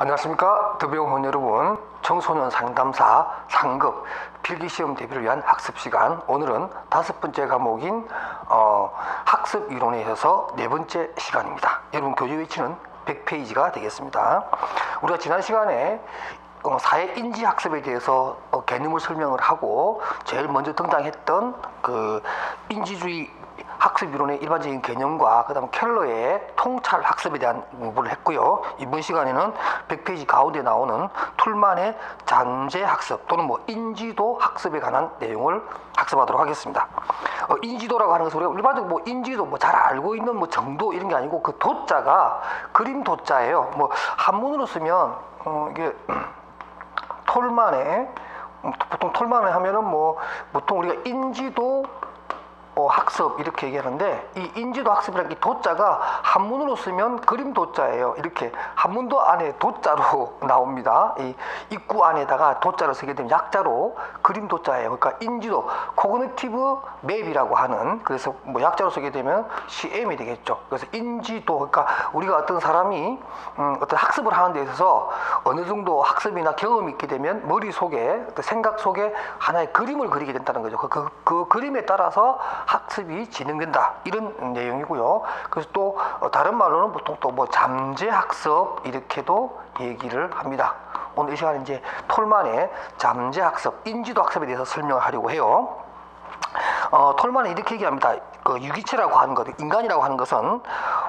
안녕하십니까 더병원 여러분. 청소년 상담사 상급 필기시험 대비를 위한 학습시간, 오늘은 5번째 과목인 학습 이론에 있어서 4번째 시간입니다. 여러분 교재 위치는 100페이지가 되겠습니다. 우리가 지난 시간에 사회 인지 학습에 대해서 개념을 설명을 하고 제일 먼저 등장했던 그 인지주의 학습 이론의 일반적인 개념과 그다음 켈러의 통찰 학습에 대한 공부를 했고요. 이번 시간에는 100페이지 가운데 나오는 툴만의 잠재 학습 또는 인지도 학습에 관한 내용을 학습하도록 하겠습니다. 인지도라고 하는 것은 우리가 일반적으로 인지도 잘 알고 있는 정도 이런 게 아니고 그 도자가 그림 도자예요. 한문으로 쓰면 이게 톨만에 보통 톨만에 하면은 보통 우리가 인지도 학습 이렇게 얘기하는데, 이 인지도 학습이라는 이 도자가 한문으로 쓰면 그림 도자예요. 이렇게 한문도 안에 도자로 나옵니다. 이 입구 안에다가 도자를 쓰게 되면 약자로 그림 도자예요. 그러니까 인지도 코그니티브 맵이라고 하는, 그래서 약자로 쓰게 되면 CM이 되겠죠. 그래서 인지도, 그러니까 우리가 어떤 사람이 어떤 학습을 하는 데 있어서 어느 정도 학습이나 경험이 있게 되면 머릿속에 어떤 생각 속에 하나의 그림을 그리게 된다는 거죠. 그 그림에 따라서 학습이 진행된다, 이런 내용이고요. 그래서 또 다른 말로는 보통 또 잠재 학습 이렇게도 얘기를 합니다. 오늘 이 시간에 이제 톨만의 잠재 학습, 인지도 학습에 대해서 설명을 하려고 해요. 톨만은 이렇게 얘기합니다. 그 유기체라고 하는 것, 인간이라고 하는 것은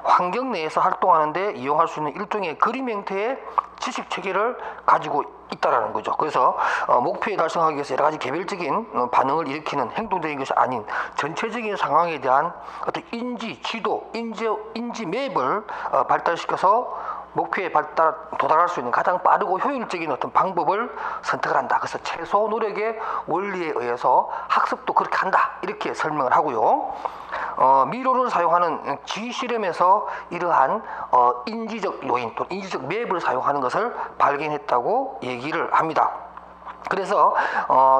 환경 내에서 활동하는데 이용할 수 있는 일종의 그림 형태의 지식 체계를 가지고 있다라는 거죠. 그래서 목표에 달성하기 위해서 여러 가지 개별적인 반응을 일으키는 행동적인 것이 아닌 전체적인 상황에 대한 어떤 인지, 지도, 인지 맵을 발달시켜서 목표에 도달할 수 있는 가장 빠르고 효율적인 어떤 방법을 선택을 한다. 그래서 최소 노력의 원리에 의해서 학습도 그렇게 한다, 이렇게 설명을 하고요. 미로를 사용하는 지실험에서 이러한 인지적 요인 또 인지적 맵을 사용하는 것을 발견했다고 얘기를 합니다. 그래서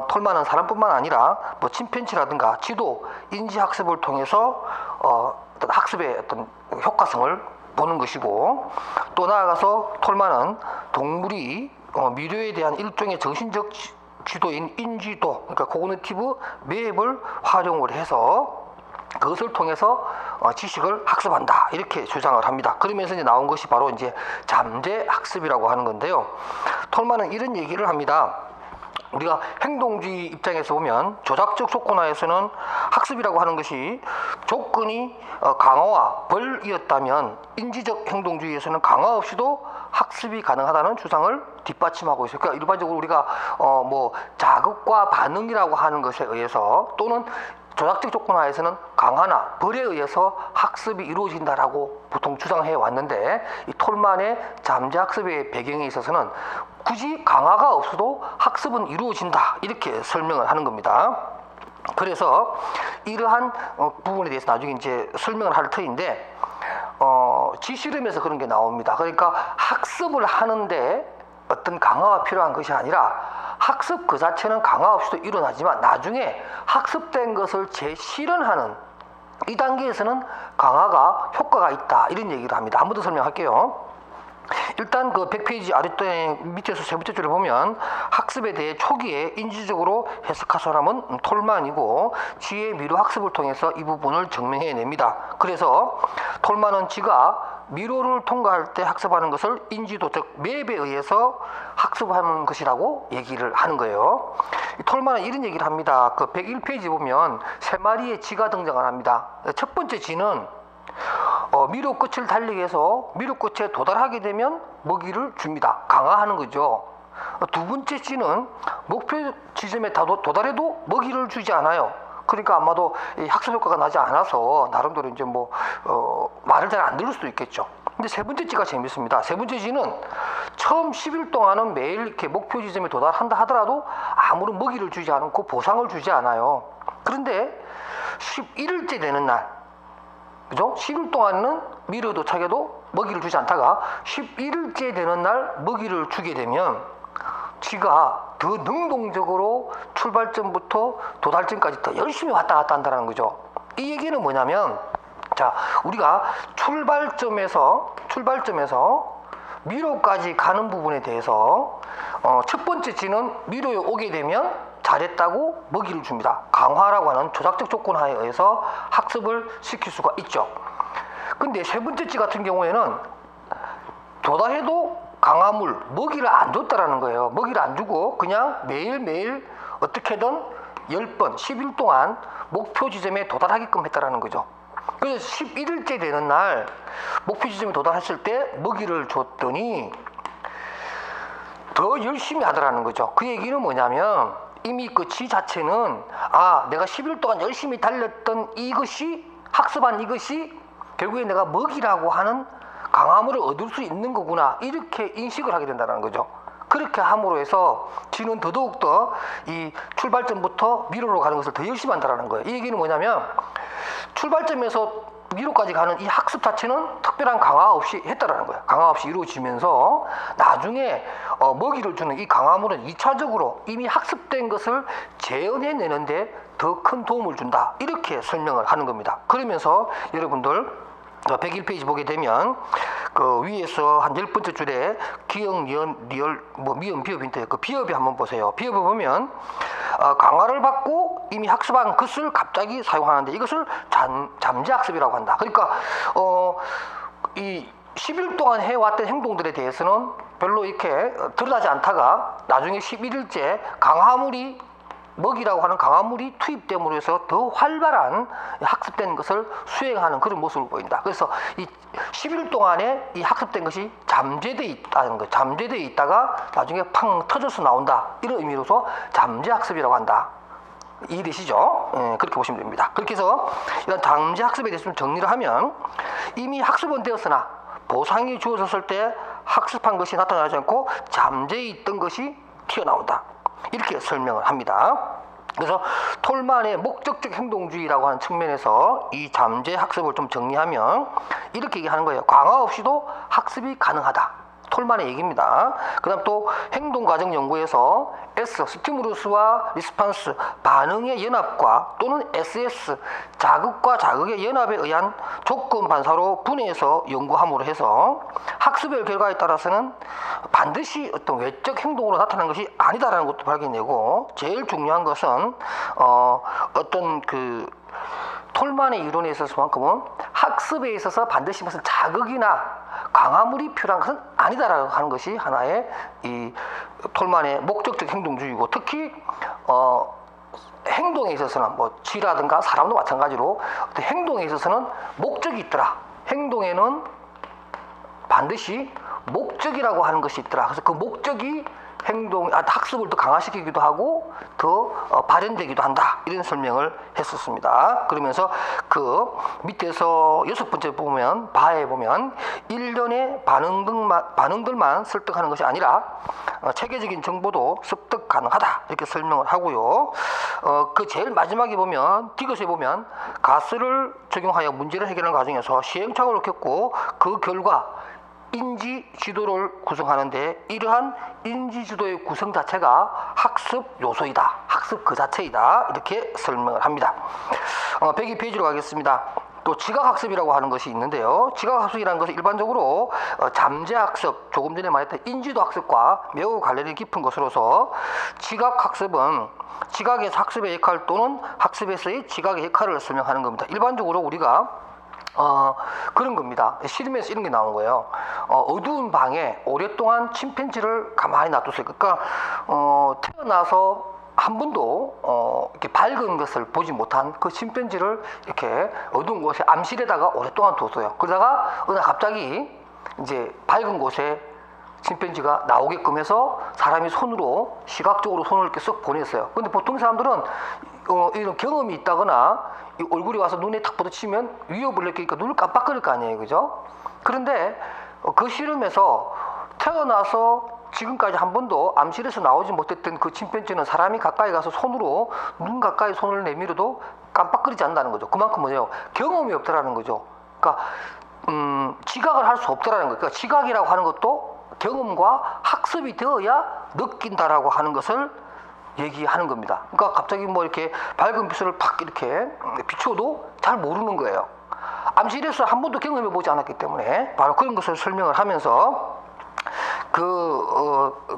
톨만은 사람뿐만 아니라 침팬지라든가 지도, 인지학습을 통해서 어떤 학습의 어떤 효과성을 보는 것이고, 또 나아가서 톨만은 동물이 미래에 대한 일종의 정신적 지도인 인지도, 그러니까 코그니티브 맵을 활용을 해서 그것을 통해서 지식을 학습한다, 이렇게 주장을 합니다. 그러면서 이제 나온 것이 바로 이제 잠재 학습이라고 하는 건데요. 톨만은 이런 얘기를 합니다. 우리가 행동주의 입장에서 보면 조작적 조건하에서는 학습이라고 하는 것이 조건이 강화와 벌이었다면, 인지적 행동주의에서는 강화 없이도 학습이 가능하다는 주장을 뒷받침하고 있어요. 그러니까 일반적으로 우리가 자극과 반응이라고 하는 것에 의해서, 또는 조작적 조건 하에서는 강화나 벌에 의해서 학습이 이루어진다라고 보통 주장해 왔는데, 이 톨만의 잠재 학습의 배경에 있어서는 굳이 강화가 없어도 학습은 이루어진다, 이렇게 설명을 하는 겁니다. 그래서 이러한 부분에 대해서 나중에 이제 설명을 할 터인데, 지실험에서 그런 게 나옵니다. 그러니까 학습을 하는데 어떤 강화가 필요한 것이 아니라 학습 그 자체는 강화 없이도 일어나지만 나중에 학습된 것을 재실현하는 이 단계에서는 강화가 효과가 있다, 이런 얘기를 합니다. 한 번 더 설명할게요. 일단 그 100페이지 아랫에 밑에서 세 번째 줄을 보면 학습에 대해 초기에 인지적으로 해석한 사람은 톨만이고, 지의 미로 학습을 통해서 이 부분을 증명해냅니다. 그래서 톨만은 지가 미로를 통과할 때 학습하는 것을 인지도, 즉 맵에 의해서 학습하는 것이라고 얘기를 하는 거예요. 톨만은 이런 얘기를 합니다. 그 101페이지 보면 3마리의 지가 등장을 합니다. 첫 번째 지는 미로 끝을 달리기 위해서 미로 끝에 도달하게 되면 먹이를 줍니다. 강화하는 거죠. 두 번째 지는 목표 지점에 도달해도 먹이를 주지 않아요. 그러니까 아마도 학습 효과가 나지 않아서 나름대로 이제 말을 잘 안 들을 수도 있겠죠. 근데 세 번째 지가 재밌습니다. 세 번째 지는 처음 10일 동안은 매일 이렇게 목표 지점에 도달한다 하더라도 아무런 먹이를 주지 않고 보상을 주지 않아요. 그런데 11일째 되는 날, 그죠? 10일 동안은 미로 도착해도 먹이를 주지 않다가 11일째 되는 날 먹이를 주게 되면 지가 더 능동적으로 출발점부터 도달점까지 더 열심히 왔다 갔다 한다는 거죠. 이 얘기는 뭐냐면, 자, 우리가 출발점에서 미로까지 가는 부분에 대해서 첫 번째 찌는 미로에 오게 되면 잘했다고 먹이를 줍니다. 강화라고 하는 조작적 조건하에 의해서 학습을 시킬 수가 있죠. 근데 세 번째 찌 같은 경우에는 도달해도 강화물, 먹이를 안 줬다라는 거예요. 먹이를 안 주고 그냥 매일매일 어떻게든 10번, 10일 동안 목표 지점에 도달하게끔 했다라는 거죠. 그래서 11일째 되는 날 목표 지점에 도달했을 때 먹이를 줬더니 더 열심히 하더라는 거죠. 그 얘기는 뭐냐면 이미 그 지 자체는 내가 10일 동안 열심히 달렸던 이것이 학습한 이것이 결국에 내가 먹이라고 하는 강화물을 얻을 수 있는 거구나 이렇게 인식을 하게 된다는 거죠. 그렇게 함으로 해서 지는 더더욱더 이 출발점부터 미로로 가는 것을 더 열심히 한다는 거예요. 이 얘기는 뭐냐면 출발점에서 미로까지 가는 이 학습 자체는 특별한 강화 없이 했다라는 거예요. 강화 없이 이루어지면서 나중에 먹이를 주는 이 강화물은 2차적으로 이미 학습된 것을 재현해내는데 더 큰 도움을 준다 이렇게 설명을 하는 겁니다. 그러면서 여러분들 101페이지 보게 되면 그 위에서 한 10번째 줄에 기역, 니은, 리얼, 미음, 비읍인데 그 비읍이 한번 보세요. 비읍을 보면 강화를 받고 이미 학습한 것을 갑자기 사용하는데 이것을 잠재학습이라고 한다. 그러니까 이 10일 동안 해왔던 행동들에 대해서는 별로 이렇게 드러나지 않다가 나중에 11일째 강화물이 먹이라고 하는 강화물이 투입됨으로 해서 더 활발한 학습된 것을 수행하는 그런 모습을 보인다. 그래서 이 10일 동안에 이 학습된 것이 잠재되어 있다는 거, 잠재되어 있다가 나중에 팡 터져서 나온다. 이런 의미로서 잠재학습이라고 한다. 이해되시죠? 그렇게 보시면 됩니다. 그렇게 해서 이런 잠재학습에 대해서 좀 정리를 하면 이미 학습은 되었으나 보상이 주어졌을 때 학습한 것이 나타나지 않고 잠재해 있던 것이 튀어나온다. 이렇게 설명을 합니다. 그래서 톨만의 목적적 행동주의라고 하는 측면에서 이 잠재 학습을 좀 정리하면 이렇게 얘기하는 거예요. 강화 없이도 학습이 가능하다. 톨만의 얘기입니다. 그 다음 또 행동과정 연구에서 S, 스티무루스와 리스판스, 반응의 연합과 또는 SS, 자극과 자극의 연합에 의한 조건 반사로 분해해서 연구함으로 해서 학습의 결과에 따라서는 반드시 어떤 외적 행동으로 나타나는 것이 아니다라는 것도 발견되고 제일 중요한 것은 어떤 그 톨만의 이론에 있어서만큼은 학습에 있어서 반드시 무슨 자극이나 강화물이 필요한 것은 아니다라고 하는 것이 하나의 이 톨만의 목적적 행동주의고 특히 행동에 있어서는 뭐 쥐라든가 사람도 마찬가지로 어떤 행동에 있어서는 목적이 있더라. 행동에는 반드시 목적이라고 하는 것이 있더라. 그래서 그 목적이 학습을 더 강화시키기도 하고 더 발현되기도 한다. 이런 설명을 했었습니다. 그러면서 그 밑에서 6번째 보면 바에 보면 일련의 반응들만 설득하는 것이 아니라 체계적인 정보도 습득 가능하다. 이렇게 설명을 하고요. 그 제일 마지막에 보면 디귿에 보면 가스를 적용하여 문제를 해결하는 과정에서 시행착오를 겪고 그 결과 인지 지도를 구성하는데 이러한 인지 지도의 구성 자체가 학습 요소이다. 학습 그 자체이다. 이렇게 설명을 합니다. 102페이지로 가겠습니다. 또 지각학습이라고 하는 것이 있는데요. 지각학습이라는 것은 일반적으로 잠재학습, 조금 전에 말했던 인지도 학습과 매우 관련이 깊은 것으로서 지각학습은 지각에서 학습의 역할 또는 학습에서의 지각의 역할을 설명하는 겁니다. 일반적으로 우리가 그런 겁니다. 실험에서 이런 게 나온 거예요. 어두운 방에 오랫동안 침팬지를 가만히 놔뒀어요. 그러니까 태어나서 한 번도 이렇게 밝은 것을 보지 못한 그 침팬지를 이렇게 어두운 곳에 암실에다가 오랫동안 뒀어요. 그러다가 어느 날 갑자기 이제 밝은 곳에 침팬지가 나오게끔 해서 사람이 손으로 시각적으로 손을 이렇게 쏙 보냈어요. 근데 보통 사람들은 이런 경험이 있다거나 얼굴이 와서 눈에 탁 부딪히면 위협을 느끼니까 눈을 깜빡거릴 거 아니에요, 그죠? 그런데 그 실험에서 태어나서 지금까지 한 번도 암실에서 나오지 못했던 그 침팬지는 사람이 가까이 가서 손으로 눈 가까이 손을 내밀어도 깜빡거리지 않는다는 거죠. 그만큼 뭐예요? 경험이 없더라는 거죠. 그러니까 지각을 할 수 없더라는 거예요. 그러니까 지각이라고 하는 것도 경험과 학습이 되어야 느낀다라고 하는 것을 얘기하는 겁니다. 그러니까 갑자기 뭐 이렇게 밝은 빛을 팍 이렇게 비춰도 잘 모르는 거예요. 암실에서 한 번도 경험해 보지 않았기 때문에 바로 그런 것을 설명을 하면서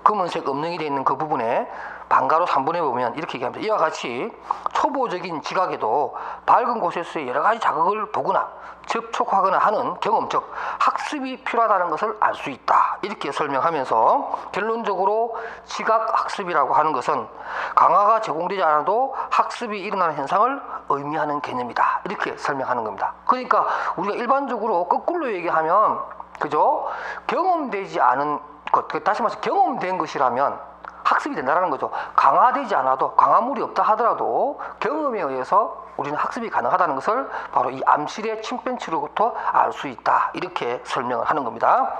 검은색 음영이 되어 있는 그 부분에 반가로 3분해 보면 이렇게 얘기합니다. 이와 같이 초보적인 지각에도 밝은 곳에서의 여러 가지 자극을 보거나 접촉하거나 하는 경험, 즉 학습이 필요하다는 것을 알 수 있다. 이렇게 설명하면서 결론적으로 지각 학습이라고 하는 것은 강화가 제공되지 않아도 학습이 일어나는 현상을 의미하는 개념이다. 이렇게 설명하는 겁니다. 그러니까 우리가 일반적으로 거꾸로 얘기하면 그죠? 경험되지 않은 것, 다시 말해서 경험된 것이라면 학습이 된다는 거죠. 강화되지 않아도, 강화물이 없다 하더라도 경험에 의해서 우리는 학습이 가능하다는 것을 바로 이 암실의 침팬치로부터 알 수 있다. 이렇게 설명을 하는 겁니다.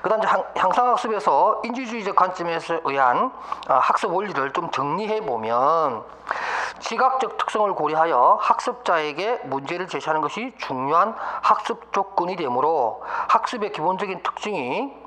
그 다음 향상학습에서 인지주의적 관점에서 의한 학습 원리를 좀 정리해 보면 지각적 특성을 고려하여 학습자에게 문제를 제시하는 것이 중요한 학습 조건이 되므로 학습의 기본적인 특징이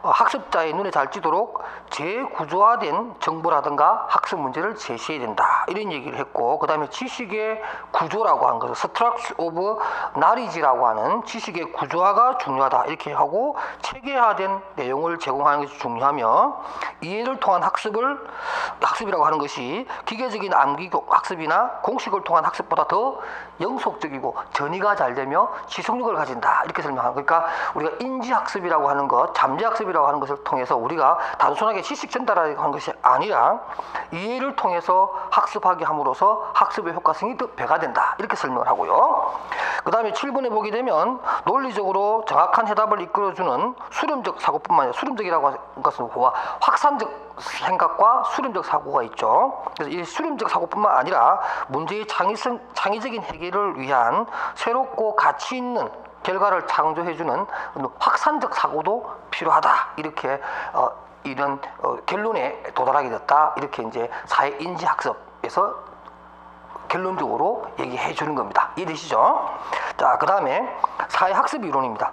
학습자의 눈에 잘 띄도록 재구조화된 정보라든가 학습 문제를 제시해야 된다. 이런 얘기를 했고, 그 다음에 지식의 구조라고 하는 것을 Structure of Knowledge라고 하는 지식의 구조화가 중요하다. 이렇게 하고 체계화된 내용을 제공하는 것이 중요하며 이해를 통한 학습이라고 하는 것이 기계적인 암기 학습이나 공식을 통한 학습보다 더 영속적이고 전이가 잘 되며 지속력을 가진다. 이렇게 설명하는 그러니까 우리가 인지학습이라고 하는 것, 잠재학습이라고 하는 것을 통해서 우리가 단순하게 지식 전달하는 것이 아니라 이해를 통해서 학습하게 함으로써 학습의 효과성이 더 배가 된다. 이렇게 설명을 하고요. 그 다음에 7번에 보게 되면 논리적으로 정확한 해답을 이끌어주는 수렴적 사고뿐만 아니라 수렴적이라고 하는 것은 확산적 생각과 수렴적 사고가 있죠. 그래서 이 수렴적 사고뿐만 아니라 문제의 창의적인 해결을 위한 새롭고 가치 있는 결과를 창조해주는 확산적 사고도 필요하다. 이렇게 이런 결론에 도달하게 됐다. 이렇게 이제 사회인지학습에서 결론적으로 얘기해 주는 겁니다. 이해되시죠? 자, 그 다음에 사회학습 이론입니다.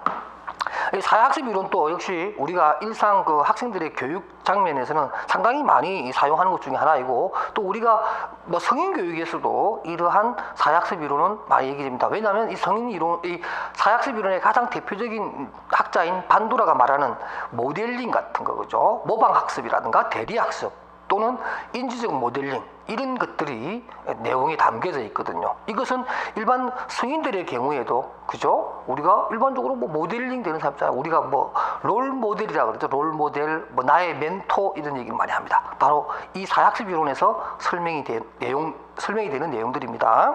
이 사회학습 이론도 역시 우리가 일상 그 학생들의 교육 장면에서는 상당히 많이 사용하는 것 중에 하나이고, 또 우리가 뭐 성인 교육에서도 이러한 사회학습 이론은 많이 얘기됩니다. 왜냐하면 이 사회학습 이론의 가장 대표적인 학자인 반도라가 말하는 모델링 같은 거죠. 모방학습이라든가 대리학습 또는 인지적 모델링, 이런 것들이 내용에 담겨져 있거든요. 이것은 일반 성인들의 경우에도 그죠? 우리가 일반적으로 뭐 모델링 되는 사람 있잖아요. 우리가 뭐 롤 모델이라 그러죠. 롤 모델, 뭐 나의 멘토, 이런 얘기를 많이 합니다. 바로 이 사회학습 이론에서 설명이 되는 내용들입니다.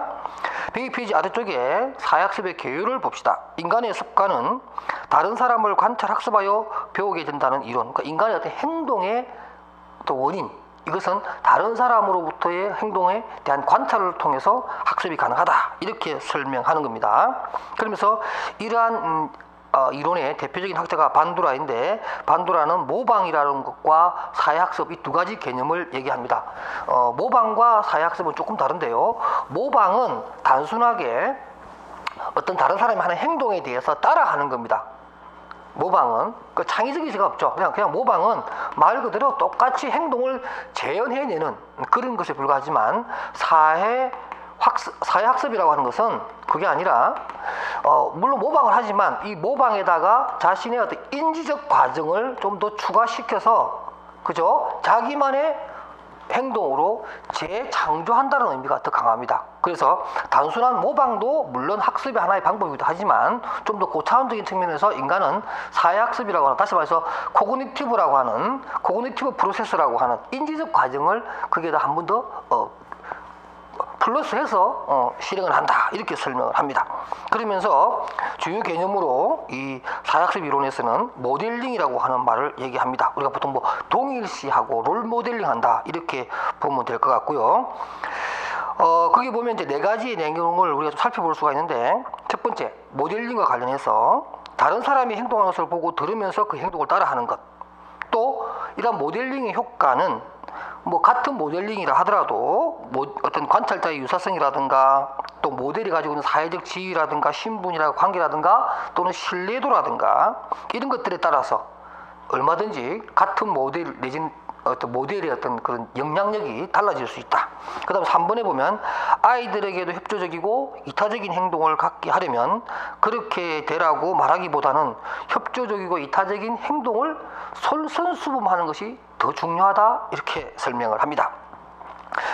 102페이지 아래쪽에 사회학습의 개요를 봅시다. 인간의 습관은 다른 사람을 관찰 학습하여 배우게 된다는 이론. 그러니까 인간의 어떤 행동의 또 원인, 이것은 다른 사람으로부터의 행동에 대한 관찰을 통해서 학습이 가능하다. 이렇게 설명하는 겁니다. 그러면서 이러한 이론의 대표적인 학자가 반도라인데, 반도라는 모방이라는 것과 사회학습 이 두 가지 개념을 얘기합니다. 모방과 사회학습은 조금 다른데요. 모방은 단순하게 어떤 다른 사람이 하는 행동에 대해서 따라하는 겁니다. 모방은 그 창의적인 시가 없죠. 그냥 모방은 말 그대로 똑같이 행동을 재현해내는 그런 것에 불과하지만 사회학습이라고 하는 것은 그게 아니라 물론 모방을 하지만 이 모방에다가 자신의 어떤 인지적 과정을 좀 더 추가시켜서 그죠? 자기만의 행동으로 재창조한다는 의미가 더 강합니다. 그래서 단순한 모방도 물론 학습의 하나의 방법이기도 하지만 좀 더 고차원적인 측면에서 인간은 사회학습이라고 하는, 다시 말해서 코그니티브 프로세스라고 하는 인지적 과정을 거기에다 한 번 더 플러스해서 실행을 한다. 이렇게 설명을 합니다. 그러면서 주요 개념으로 이 사회학습 이론에서는 모델링이라고 하는 말을 얘기합니다. 우리가 보통 뭐 동일시하고 롤 모델링 한다. 이렇게 보면 될 것 같고요. 거기 보면 이제 네 가지의 내용을 우리가 좀 살펴볼 수가 있는데, 첫 번째, 모델링과 관련해서 다른 사람이 행동하는 것을 보고 들으면서 그 행동을 따라하는 것. 또 이런 모델링의 효과는 뭐 같은 모델링이라 하더라도 어떤 관찰자의 유사성이라든가 또 모델이 가지고 있는 사회적 지위라든가 신분이라든가 관계라든가 또는 신뢰도라든가 이런 것들에 따라서 얼마든지 같은 모델 내지는 어떤 모델의 어떤 그런 영향력이 달라질 수 있다. 그 다음에 3번에 보면 아이들에게도 협조적이고 이타적인 행동을 갖게 하려면 그렇게 되라고 말하기보다는 협조적이고 이타적인 행동을 솔선수범하는 것이 더 중요하다, 이렇게 설명을 합니다.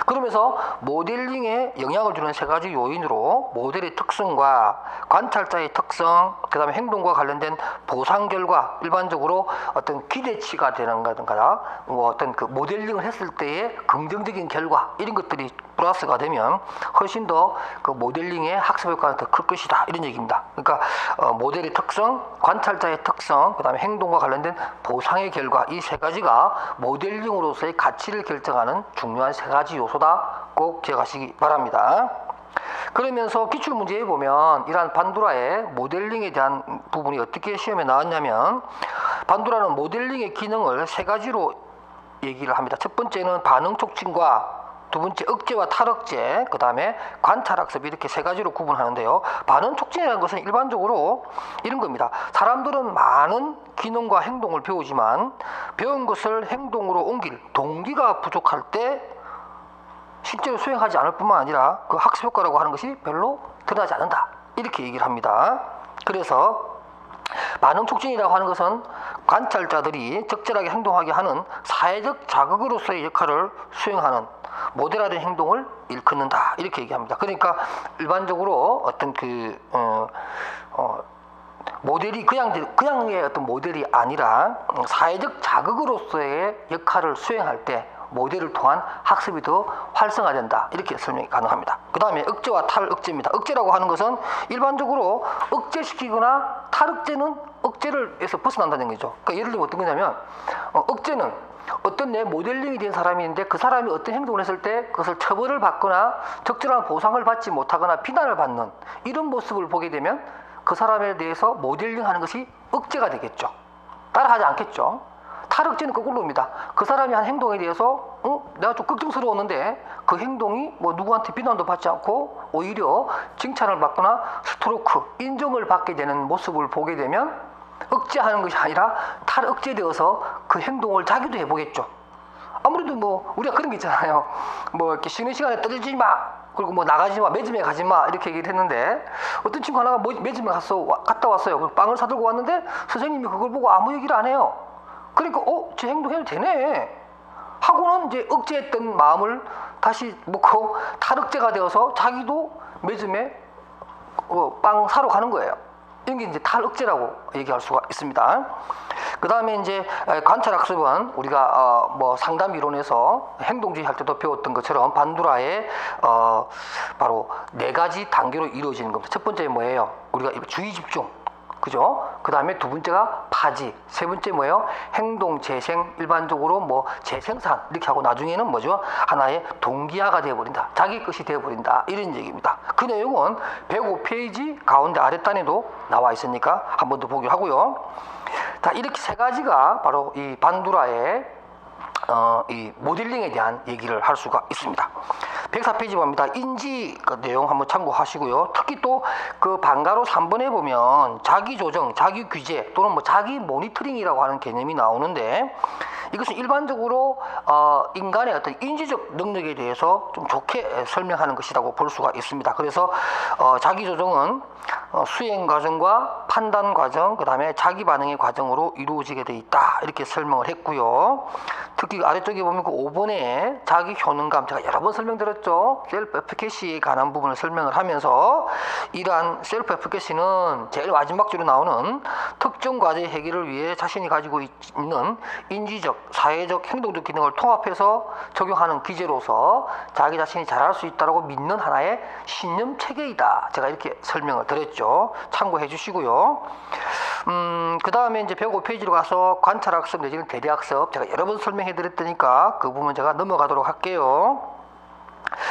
그러면서 모델링에 영향을 주는 세 가지 요인으로 모델의 특성과 관찰자의 특성, 그 다음에 행동과 관련된 보상 결과, 일반적으로 어떤 기대치가 되는 거든가, 뭐 어떤 그 모델링을 했을 때의 긍정적인 결과, 이런 것들이 플러스가 되면 훨씬 더 그 모델링의 학습 효과는 더 클 것이다, 이런 얘기입니다. 그러니까 모델의 특성, 관찰자의 특성, 그 다음에 행동과 관련된 보상의 결과, 이 세 가지가 모델링으로서의 가치를 결정하는 중요한 세 가지 요소다. 꼭 기억하시기 바랍니다. 그러면서 기출문제에 보면 이러한 반도라의 모델링에 대한 부분이 어떻게 시험에 나왔냐면, 반도라는 모델링의 기능을 세 가지로 얘기를 합니다. 첫 번째는 반응 촉진과, 두 번째 억제와 탈억제, 그 다음에 관찰학습, 이렇게 세 가지로 구분하는데요. 반응 촉진이라는 것은 일반적으로 이런 겁니다. 사람들은 많은 기능과 행동을 배우지만 배운 것을 행동으로 옮길 동기가 부족할 때 실제로 수행하지 않을 뿐만 아니라 그 학습 효과라고 하는 것이 별로 드러나지 않는다, 이렇게 얘기를 합니다. 그래서 반응 촉진이라고 하는 것은 관찰자들이 적절하게 행동하게 하는 사회적 자극으로서의 역할을 수행하는 모델화된 행동을 일컫는다, 이렇게 얘기합니다. 그러니까 일반적으로 어떤 모델이 그냥의 어떤 모델이 아니라 사회적 자극으로서의 역할을 수행할 때 모델을 통한 학습이 더 활성화된다, 이렇게 설명이 가능합니다. 그 다음에 억제와 탈억제입니다. 억제라고 하는 것은 일반적으로 억제시키거나 탈억제는 억제를 해서 벗어난다는 거죠. 그러니까 예를 들면 어떤 거냐면, 억제는 어떤 내 모델링이 된 사람이 있는데 그 사람이 어떤 행동을 했을 때 그것을 처벌을 받거나 적절한 보상을 받지 못하거나 비난을 받는 이런 모습을 보게 되면 그 사람에 대해서 모델링하는 것이 억제가 되겠죠. 따라하지 않겠죠. 탈억제는 거꾸로입니다. 그 사람이 한 행동에 대해서 내가 좀 걱정스러웠는데 그 행동이 뭐 누구한테 비난도 받지 않고 오히려 칭찬을 받거나 스트로크, 인정을 받게 되는 모습을 보게 되면 억제하는 것이 아니라 탈억제되어서 그 행동을 자기도 해보겠죠. 아무래도 뭐 우리가 그런 게 있잖아요. 뭐 이렇게 쉬는 시간에 떠들지 마, 그리고 뭐 나가지 마, 매점에 가지 마, 이렇게 얘기를 했는데 어떤 친구 하나가 매점에 갔다 왔어요. 빵을 사들고 왔는데 선생님이 그걸 보고 아무 얘기를 안 해요. 그러니까 제 행동해도 되네 하고는 이제 억제했던 마음을 다시 먹고 탈억제가 되어서 자기도 매점에 빵 사러 가는 거예요. 이런 게 이제 탈억제라고 얘기할 수가 있습니다. 그 다음에 이제 관찰학습은 우리가 뭐 상담 이론에서 행동주의 할 때도 배웠던 것처럼 반두라의 바로 네 가지 단계로 이루어지는 겁니다. 첫 번째 뭐예요? 우리가 주의 집중, 그죠? 그 다음에 두 번째가 파지, 세 번째 뭐예요? 행동 재생, 일반적으로 뭐 재생산 이렇게 하고 나중에는 뭐죠? 하나의 동기화가 되어버린다, 자기 것이 되어버린다, 이런 얘기입니다. 그 내용은 105페이지 가운데 아랫단에도 나와 있으니까 한 번 더 보기로 하고요. 자, 이렇게 세 가지가 바로 이 반두라의 이 모델링에 대한 얘기를 할 수가 있습니다. 104페이지 봅니다. 인지 그 내용 한번 참고하시고요. 특히 또 그 반가로 3번에 보면 자기 조정, 자기 규제 또는 뭐 자기 모니터링이라고 하는 개념이 나오는데, 이것은 일반적으로 인간의 어떤 인지적 능력에 대해서 좀 좋게 설명하는 것이라고 볼 수가 있습니다. 그래서 자기 조정은 수행 과정과 판단 과정, 그 다음에 자기 반응의 과정으로 이루어지게 돼 있다, 이렇게 설명을 했고요. 특히 아래쪽에 보면 그 5번에 자기 효능감, 제가 여러 번 설명드렸죠. 셀프 에피케시에 관한 부분을 설명을 하면서, 이러한 셀프 에피케시는 제일 마지막 줄에 나오는 특정 과제 해결을 위해 자신이 가지고 있는 인지적, 사회적, 행동적 기능을 통합해서 적용하는 기제로서 자기 자신이 잘할 수 있다고 믿는 하나의 신념 체계이다, 제가 이렇게 설명을 드렸죠. 참고해 주시고요. 그 다음에 이제 105페이지로 가서 관찰학습 내지는 대리학습, 제가 여러 번 설명해 드렸으니까 그 부분 제가 넘어가도록 할게요.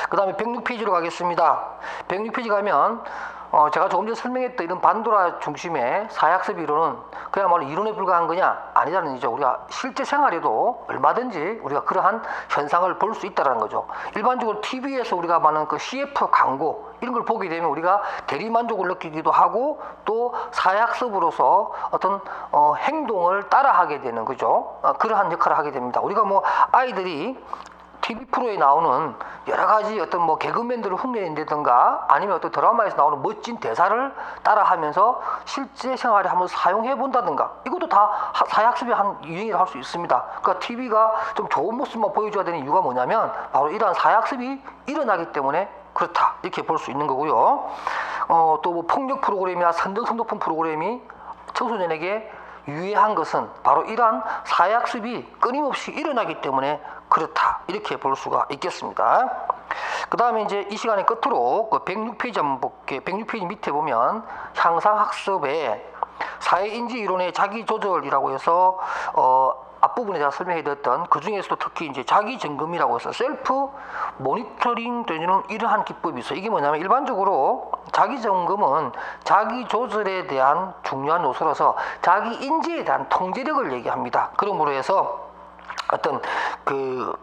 그 다음에 106페이지로 가겠습니다. 106페이지 가면 제가 조금 전에 설명했던 이런 반도라 중심의 사회학습 이론은 그야말로 이론에 불과한 거냐? 아니라는 얘기죠. 우리가 실제 생활에도 얼마든지 우리가 그러한 현상을 볼 수 있다는 거죠. 일반적으로 TV에서 우리가 많은 그 CF 광고 이런 걸 보게 되면 우리가 대리만족을 느끼기도 하고 또 사회학습으로서 어떤 행동을 따라하게 되는 거죠. 그러한 역할을 하게 됩니다. 우리가 뭐 아이들이 TV 프로에 나오는 여러 가지 어떤 뭐 개그맨들을 흉내낸다든가 아니면 어떤 드라마에서 나오는 멋진 대사를 따라하면서 실제 생활에 한번 사용해 본다든가 이것도 다 사회학습의 한 유형이라 할 수 있습니다. 그러니까 TV가 좀 좋은 모습만 보여줘야 되는 이유가 뭐냐면 바로 이러한 사회학습이 일어나기 때문에 그렇다 이렇게 볼 수 있는 거고요. 또 뭐 폭력 프로그램이나 선정성 높은 프로그램이 청소년에게 유해한 것은 바로 이러한 사회학습이 끊임없이 일어나기 때문에 그렇다 이렇게 볼 수가 있겠습니다. 그 다음에 이제 이 시간의 끝으로 그 106페이지 한번 볼게요. 106페이지 밑에 보면 향상학습의 사회인지 이론의 자기조절이라고 해서 앞부분에 제가 설명해 드렸던 그 중에서도 특히 이제 자기점검이라고 해서 셀프 모니터링 되는 이러한 기법이 있어요. 이게 뭐냐면 일반적으로 자기점검은 자기조절에 대한 중요한 요소라서 자기인지에 대한 통제력을 얘기합니다. 그러므로 해서 어떤 그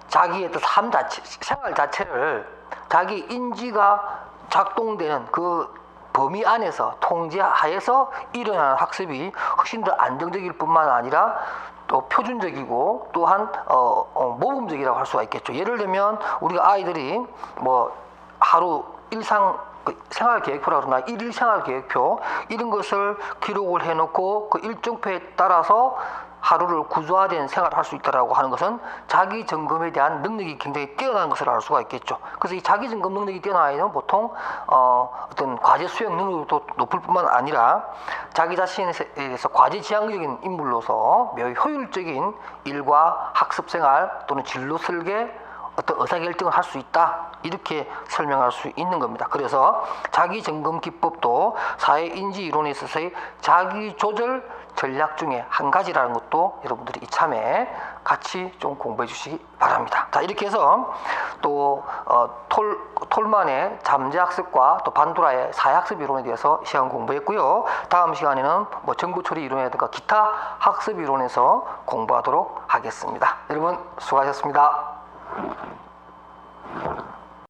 자기의 삶 자체, 생활 자체를 자기 인지가 작동되는 그 범위 안에서 통제하에서 일어나는 학습이 훨씬 더 안정적일 뿐만 아니라 또 표준적이고 또한 모범적이라고 할 수가 있겠죠. 예를 들면 우리가 아이들이 뭐 하루 일상 생활계획표라 그러나 일일 생활계획표 이런 것을 기록을 해놓고 그 일정표에 따라서 하루를 구조화된 생활을 할 수 있다라고 하는 것은 자기 점검에 대한 능력이 굉장히 뛰어난 것을 알 수가 있겠죠. 그래서 이 자기 점검 능력이 뛰어난 아이는 보통 어떤 과제 수행 능력도 높을 뿐만 아니라 자기 자신에 대해서 과제 지향적인 인물로서 매우 효율적인 일과 학습 생활 또는 진로 설계 어떤 의사결정을 할 수 있다 이렇게 설명할 수 있는 겁니다. 그래서 자기점검 기법도 사회인지 이론에 있어서의 자기조절 전략 중에 한 가지라는 것도 여러분들이 이참에 같이 좀 공부해 주시기 바랍니다. 자, 이렇게 해서 또 톨만의 잠재학습과 또 반도라의 사회학습 이론에 대해서 시간 공부했고요. 다음 시간에는 뭐 정보처리 이론이라든가 기타 학습 이론에서 공부하도록 하겠습니다. 여러분 수고하셨습니다.